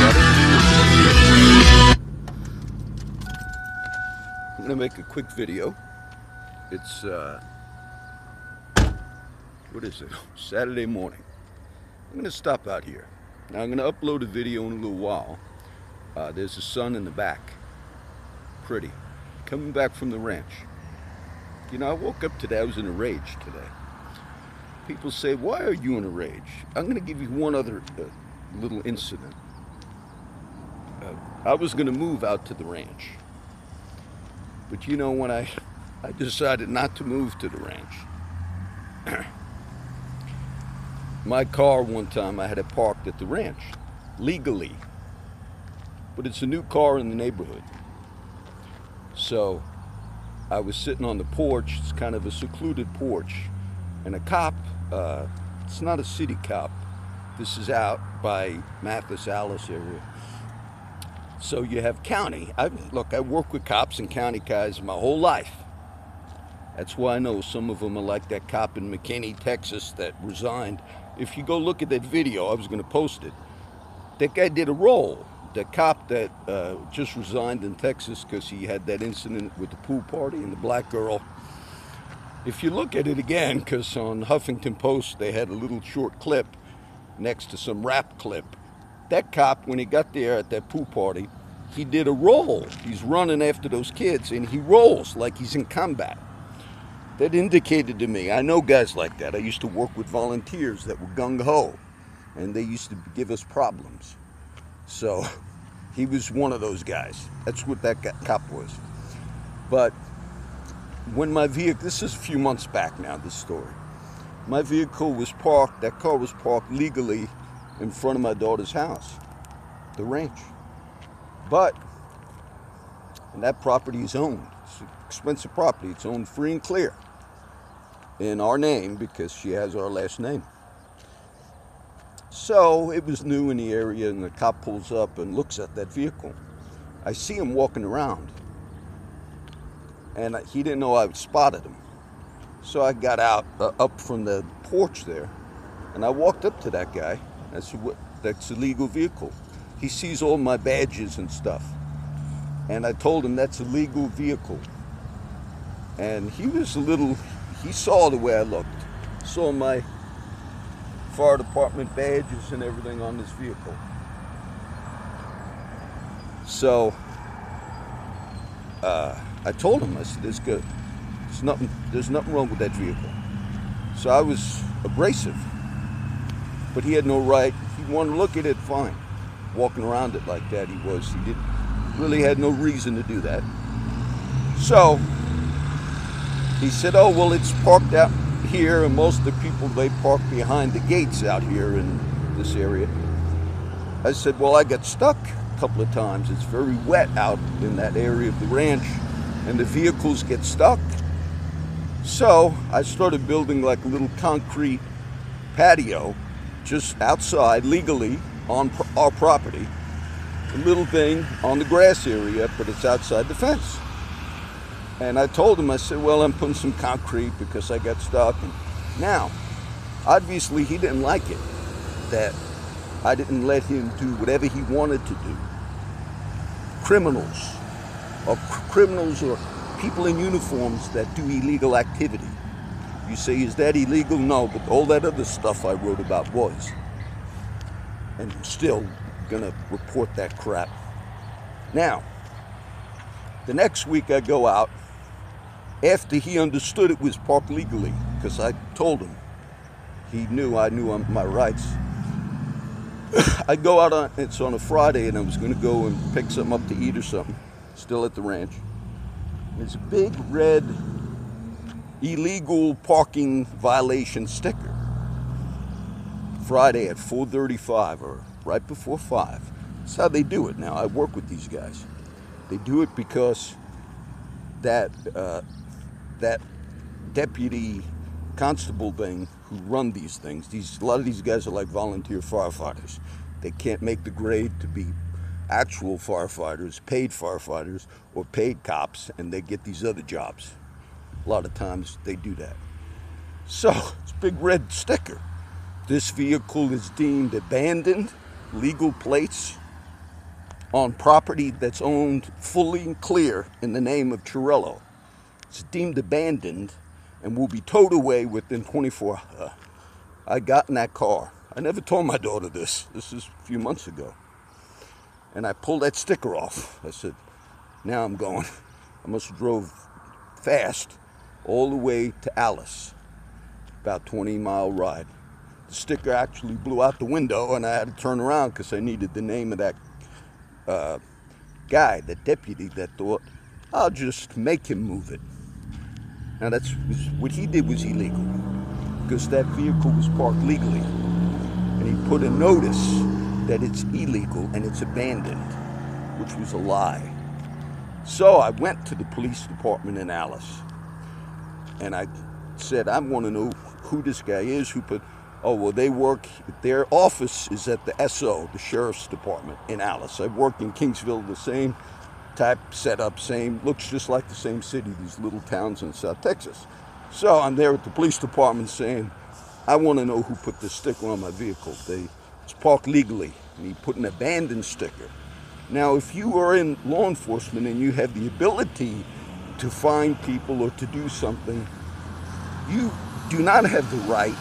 I'm gonna make a quick video. It's what is it? Saturday morning. I'm gonna stop out here. Now I'm gonna upload a video in a little while. There's the sun in the back. Pretty. Coming back from the ranch. You know, I woke up today, I was in a rage today. People say, why are you in a rage? I'm gonna give you one other little incident. I was gonna move out to the ranch. But you know, when I decided not to move to the ranch, my car one time I had it parked at the ranch, legally. But it's a new car in the neighborhood. So I was sitting on the porch, it's kind of a secluded porch, and a cop, it's not a city cop, this is out by Mathis, Alice area. So you have county. Look, I work with cops and county guys my whole life. That's why I know some of them are like that cop in McKinney, Texas that resigned. If you go look at that video, I was going to post it. That guy did a roll. The cop that just resigned in Texas because he had that incident with the pool party and the black girl. If you look at it again, because on Huffington Post they had a little short clip next to some rap clip. That cop, when he got there at that pool party, he did a roll. He's running after those kids, and he rolls like he's in combat. That indicated to me, I know guys like that. I used to work with volunteers that were gung-ho, and they used to give us problems. So he was one of those guys. That's what that cop was. But when my vehicle, this is a few months back now, this story. My vehicle was parked, that car was parked legally in front of my daughter's house, the ranch. But, and that property is owned. It's an expensive property. It's owned free and clear in our name because she has our last name. So it was new in the area, and the cop pulls up and looks at that vehicle. I see him walking around, and he didn't know I spotted him. So I got out up from the porch there, and I walked up to that guy. That's a legal vehicle. He sees all my badges and stuff. And I told him that's a legal vehicle. And he was he saw the way I looked. Saw my fire department badges and everything on this vehicle. So I told him, I said, there's nothing wrong with that vehicle. So I was abrasive. But he had no right. He wanted to look at it, fine. Walking around it like that, he really had no reason to do that. So he said, oh, well, it's parked out here, and most of the people, they park behind the gates out here in this area. I said, well, I got stuck a couple of times. It's very wet out in that area of the ranch, and the vehicles get stuck. So I started building like a little concrete patio just outside, legally, on our property. A little thing on the grass area, but it's outside the fence. And I told him, I said, well, I'm putting some concrete because I got stuck. And now, obviously, he didn't like it, that I didn't let him do whatever he wanted to do. Criminals or people in uniforms that do illegal activity. You say, is that illegal? No, but all that other stuff I wrote about was. And I'm still gonna report that crap. Now, the next week I go out, after he understood it was parked legally, because I told him, I knew my rights. I go out it's on a Friday, and I was gonna go and pick something up to eat or something, still at the ranch. There's a big red illegal parking violation sticker. Friday at 4:35 or right before 5. That's how they do it now. I work with these guys. They do it because that deputy constable thing who run these things, a lot of these guys are like volunteer firefighters. They can't make the grade to be actual firefighters, paid firefighters, or paid cops, and they get these other jobs. A lot of times they do that. So, it's a big red sticker. This vehicle is deemed abandoned, legal plates, on property that's owned fully and clear in the name of Chirello. It's deemed abandoned and will be towed away within 24 hours. I got in that car. I never told my daughter this. This is a few months ago. And I pulled that sticker off. I said, now I'm going. I must have drove fast all the way to Alice, about 20-mile ride. The sticker actually blew out the window, and I had to turn around because I needed the name of that guy, that deputy that thought, I'll just make him move it. Now that's what he did was illegal, because that vehicle was parked legally, and he put a notice that it's illegal and it's abandoned, which was a lie. So I went to the police department in Alice, and I said, I want to know who this guy is, who put, oh, well, they work, their office is at the SO, the Sheriff's Department in Alice. I've worked in Kingsville, the same type setup, same, looks just like the same city, these little towns in South Texas. So I'm there at the police department saying, I want to know who put this sticker on my vehicle. It's parked legally, and he put an abandoned sticker. Now, if you are in law enforcement and you have the ability to find people or to do something, you do not have the right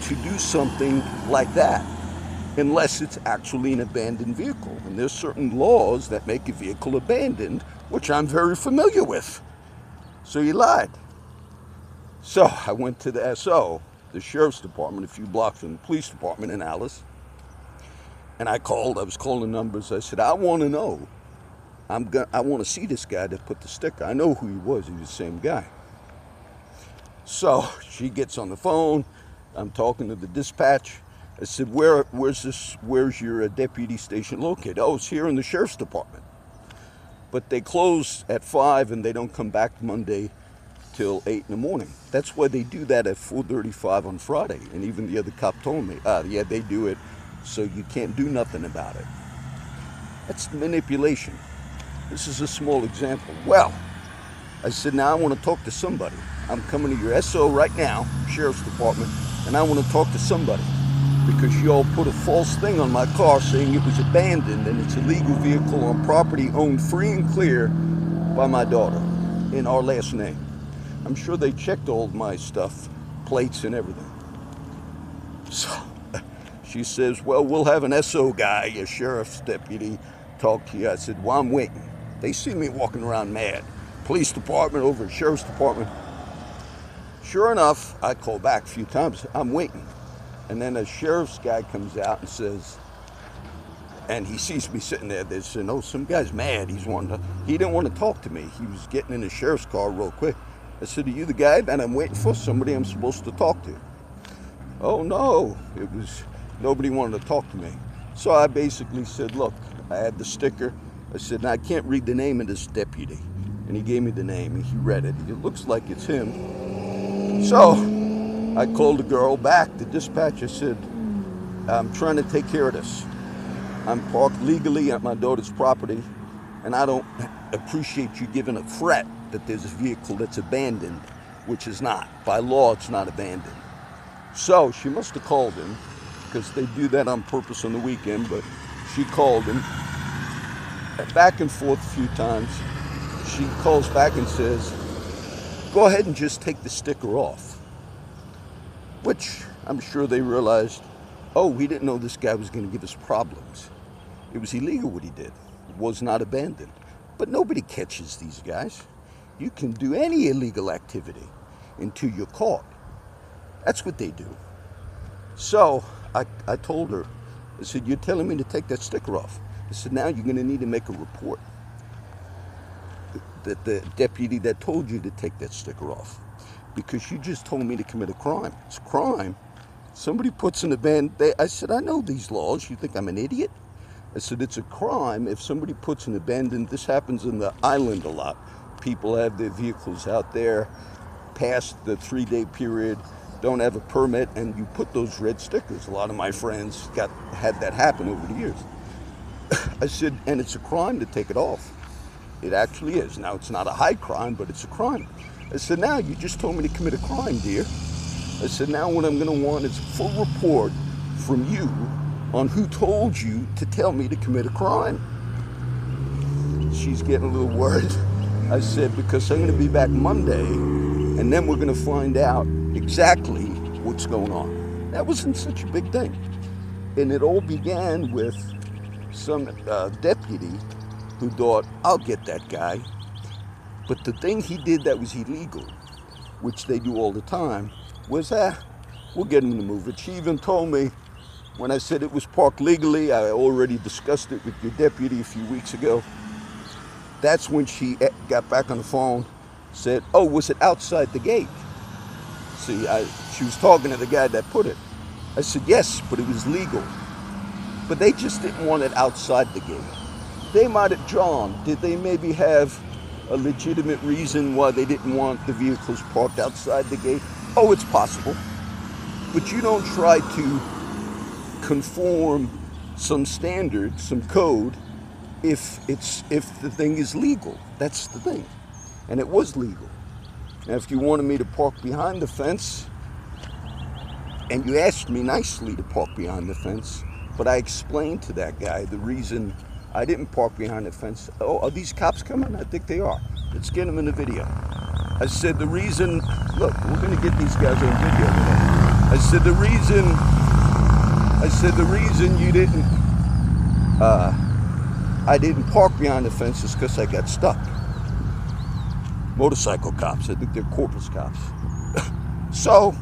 to do something like that unless it's actually an abandoned vehicle. And there's certain laws that make a vehicle abandoned, which I'm very familiar with. So he lied. So I went to the SO, the Sheriff's Department, a few blocks from the police department in Alice. And I was calling numbers. I said, I want to know. I want to see this guy that put the sticker. I know who he was. He was the same guy. So she gets on the phone. I'm talking to the dispatch. I said, where's your deputy station located? Oh, it's here in the Sheriff's Department. But they close at 5 and they don't come back Monday till 8 in the morning. That's why they do that at 4:35 on Friday. And even the other cop told me, yeah, they do it, so you can't do nothing about it. That's manipulation. This is a small example. Well, I said, now I want to talk to somebody. I'm coming to your SO right now, Sheriff's Department, and I want to talk to somebody, because y'all put a false thing on my car saying it was abandoned and it's a legal vehicle on property owned free and clear by my daughter in our last name. I'm sure they checked all my stuff, plates and everything. So she says, well, we'll have an SO guy, a sheriff's deputy, talk to you. I said, well, I'm waiting. They see me walking around mad. Police department over at Sheriff's Department. Sure enough, I call back a few times. I'm waiting. And then a sheriff's guy comes out and says, and he sees me sitting there. They said, oh, some guy's mad. He didn't want to talk to me. He was getting in the sheriff's car real quick. I said, are you the guy that I'm waiting for? Somebody I'm supposed to talk to. Oh, no. Nobody wanted to talk to me. So I basically said, look, I had the sticker. I said, now I can't read the name of this deputy. And he gave me the name, and he read it. It looks like it's him. So I called the girl back, the dispatcher. Said, I'm trying to take care of this. I'm parked legally at my daughter's property, and I don't appreciate you giving a threat that there's a vehicle that's abandoned, which is not. By law, it's not abandoned. So she must have called him, because they do that on purpose on the weekend, but she called him. Back and forth a few times. She calls back and says, go ahead and just take the sticker off. Which I'm sure they realized, oh, we didn't know this guy was going to give us problems. It was illegal what he did. It was not abandoned. But nobody catches these guys. You can do any illegal activity until you're caught. That's what they do. So I told her, I said, you're telling me to take that sticker off. I said, now you're going to need to make a report that the deputy that told you to take that sticker off, because you just told me to commit a crime. It's a crime. Somebody puts an abandoned. I said, I know these laws. You think I'm an idiot? I said, it's a crime if somebody puts an abandoned. This happens in the island a lot. People have their vehicles out there past the 3-day period, don't have a permit, and you put those red stickers. A lot of my friends had that happen over the years. I said, and it's a crime to take it off. It actually is. Now, it's not a high crime, but it's a crime. I said, now, you just told me to commit a crime, dear. I said, now what I'm going to want is a full report from you on who told you to tell me to commit a crime. She's getting a little worried. I said, because I'm going to be back Monday, and then we're going to find out exactly what's going on. That wasn't such a big thing. And it all began with some deputy who thought, I'll get that guy. But the thing he did that was illegal, which they do all the time, was, we'll get him to move it. She even told me, when I said it was parked legally, I already discussed it with your deputy a few weeks ago. That's when she got back on the phone, said, oh, was it outside the gate? See, she was talking to the guy that put it. I said, yes, but it was legal. But they just didn't want it outside the gate. They might have, John, did they maybe have a legitimate reason why they didn't want the vehicles parked outside the gate? Oh, it's possible. But you don't try to conform some standard, some code, if the thing is legal. That's the thing. And it was legal. Now, if you wanted me to park behind the fence, and you asked me nicely to park behind the fence, but I explained to that guy the reason I didn't park behind the fence. Oh, are these cops coming? I think they are. Let's get them in the video. I said the reason, look, we're going to get these guys on video today. I said the reason you didn't, I didn't park behind the fence is because I got stuck. Motorcycle cops, I think they're Corpus cops. So,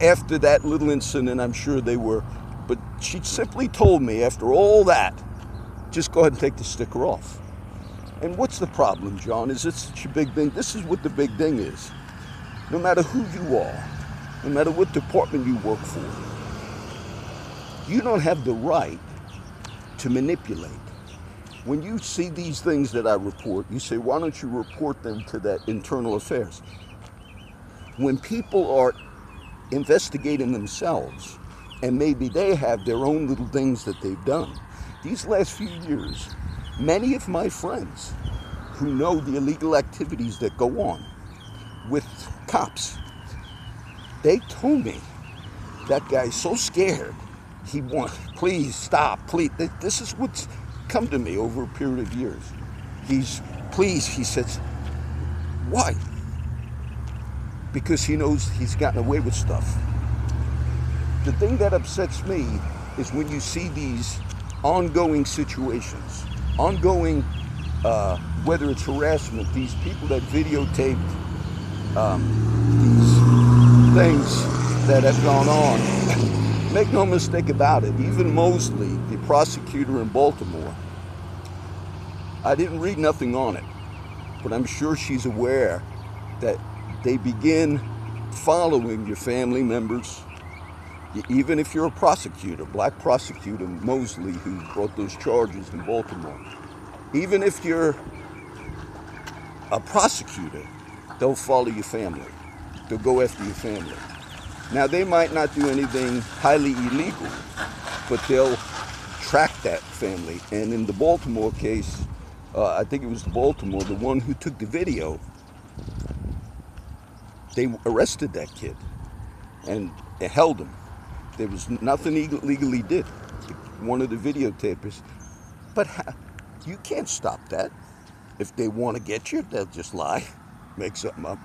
after that little incident, I'm sure they were, but she simply told me after all that, just go ahead and take the sticker off. And what's the problem, John? Is it such a big thing? This is what the big thing is. No matter who you are, no matter what department you work for, you don't have the right to manipulate. When you see these things that I report, you say, why don't you report them to that internal affairs? When people are investigating themselves, and maybe they have their own little things that they've done. These last few years, many of my friends who know the illegal activities that go on with cops, they told me, that guy's so scared, he wants, please stop, please. This is what's come to me over a period of years. He says, why? Because he knows he's gotten away with stuff. The thing that upsets me is when you see these ongoing situations, whether it's harassment, these people that videotaped these things that have gone on. Make no mistake about it, even Mosley, the prosecutor in Baltimore, I didn't read nothing on it, but I'm sure she's aware that they begin following your family members. Even if you're a prosecutor, black prosecutor Mosley, who brought those charges in Baltimore, even if you're a prosecutor, they'll follow your family. They'll go after your family. Now, they might not do anything highly illegal, but they'll track that family. And in the Baltimore case, I think it was Baltimore, the one who took the video, they arrested that kid and held him. There was nothing illegal he did, one of the videotapers. But you can't stop that. If they want to get you, they'll just lie, make something up.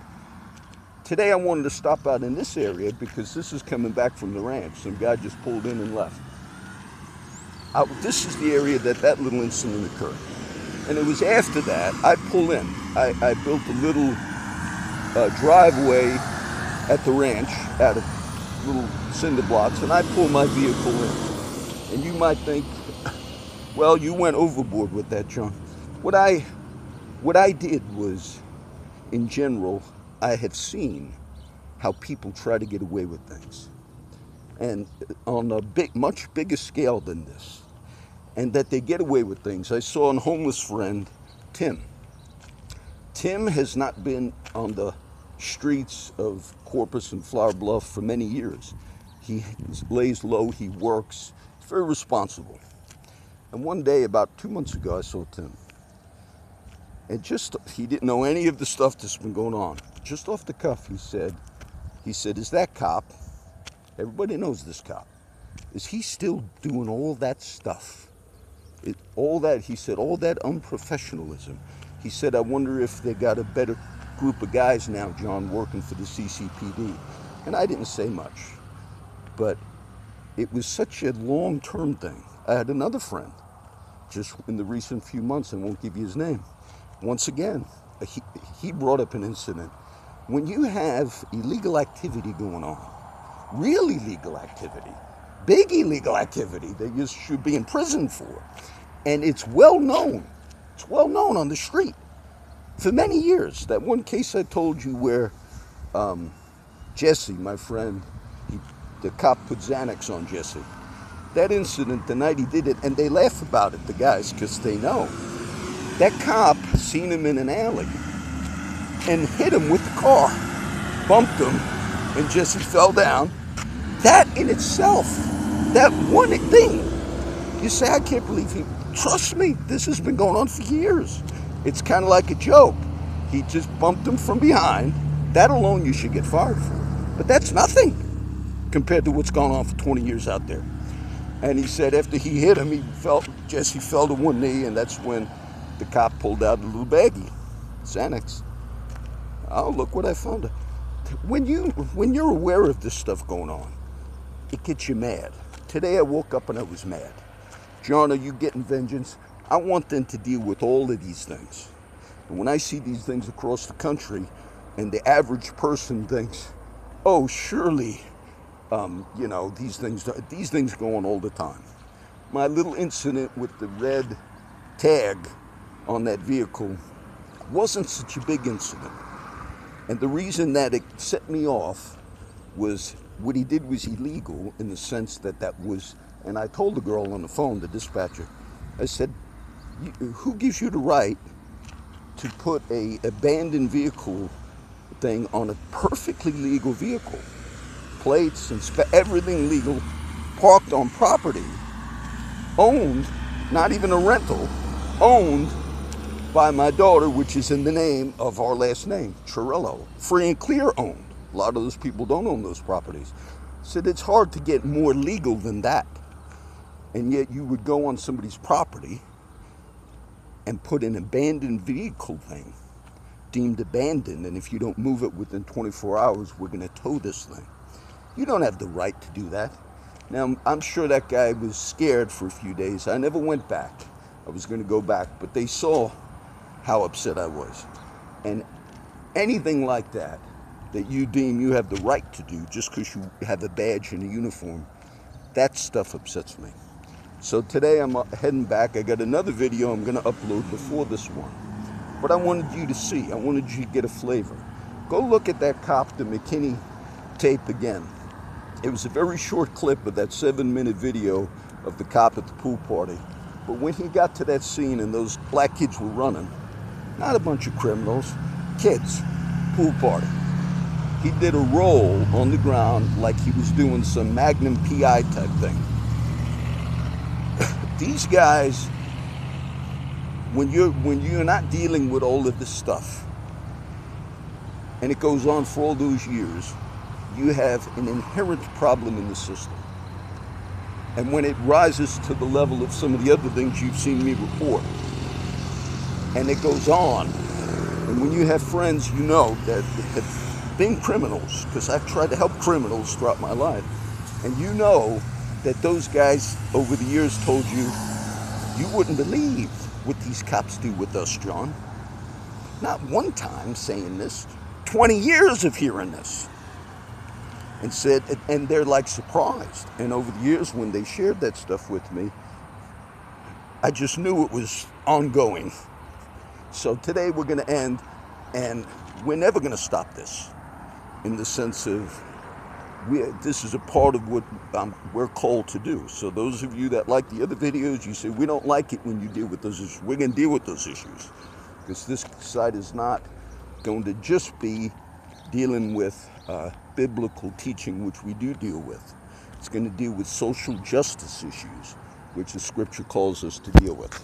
Today I wanted to stop out in this area because this is coming back from the ranch. Some guy just pulled in and left. This is the area that little incident occurred. And it was after that, I pull in. I built a little driveway at the ranch out of little cinder blocks, and I pull my vehicle in. And you might think, well, you went overboard with that, John. What I did was, in general, I have seen how people try to get away with things, and on a much bigger scale than this, and that they get away with things. I saw a homeless friend, Tim. Tim has not been on the streets of Corpus and Flower Bluff for many years. He lays low, he works, he's very responsible. And one day, about 2 months ago, I saw Tim. And he didn't know any of the stuff that's been going on. Just off the cuff, he said, is that cop? Everybody knows this cop. is he's still doing all that stuff. All that, he said, all that unprofessionalism. He said, I wonder if they got a better group of guys now, John, working for the CCPD. And I didn't say much, but it was such a long-term thing. I had another friend, just in the recent few months, I won't give you his name. Once again, he brought up an incident. When you have illegal activity going on, real illegal activity, big illegal activity that you should be in prison for, and it's well known on the street for many years. That one case I told you where Jesse, my friend, the cop put Xanax on Jesse. That incident, the night he did it, and they laugh about it, the guys, because they know. That cop seen him in an alley and hit him with the car, bumped him, and Jesse fell down. That in itself, that one thing, you say, I can't believe he, trust me, this has been going on for years. It's kind of like a joke. He just bumped him from behind. That alone you should get fired for. But that's nothing compared to what's gone on for 20 years out there. And he said after he hit him, Jesse fell to one knee, and that's when the cop pulled out a little baggie, Xanax. Oh, look what I found. When you're aware of this stuff going on, it gets you mad. Today I woke up and I was mad. John, are you getting vengeance? I want them to deal with all of these things. And when I see these things across the country, and the average person thinks, oh, surely, these things go on all the time. My little incident with the red tag on that vehicle wasn't such a big incident. And the reason that it set me off was what he did was illegal in the sense that was, and I told the girl on the phone, the dispatcher, I said, who gives you the right to put a abandoned vehicle thing on a perfectly legal vehicle? Plates and everything legal, parked on property, owned, not even a rental, owned by my daughter, which is in the name of our last name, Chirillo. Free and clear owned. A lot of those people don't own those properties. So it's hard to get more legal than that. And yet you would go on somebody's property and put an abandoned vehicle thing, deemed abandoned, and if you don't move it within 24 hours, we're going to tow this thing. You don't have the right to do that. Now, I'm sure that guy was scared for a few days. I never went back. I was going to go back, but they saw how upset I was. And anything like that you deem you have the right to do just because you have a badge and a uniform, that stuff upsets me. So today I'm heading back. I got another video I'm going to upload before this one. But I wanted you to see. I wanted you to get a flavor. Go look at that cop, the McKinney tape again. It was a very short clip of that 7-minute video of the cop at the pool party. But when he got to that scene and those black kids were running, not a bunch of criminals, kids, pool party. He did a roll on the ground like he was doing some Magnum PI type thing. These guys, when you're not dealing with all of this stuff, and it goes on for all those years, you have an inherent problem in the system. And when it rises to the level of some of the other things you've seen me report, and it goes on, and when you have friends you know that have been criminals, because I've tried to help criminals throughout my life, and you know that those guys over the years told you, you wouldn't believe what these cops do with us, John. Not one time saying this, 20 years of hearing this. And said, and they're like surprised. And over the years when they shared that stuff with me, I just knew it was ongoing. So today we're going to end, and we're never going to stop this, in the sense of this is a part of what we're called to do. So those of you that like the other videos, you say we don't like it when you deal with those issues. We're going to deal with those issues, because this side is not going to just be dealing with biblical teaching, which we do deal with. It's going to deal with social justice issues, which the scripture calls us to deal with.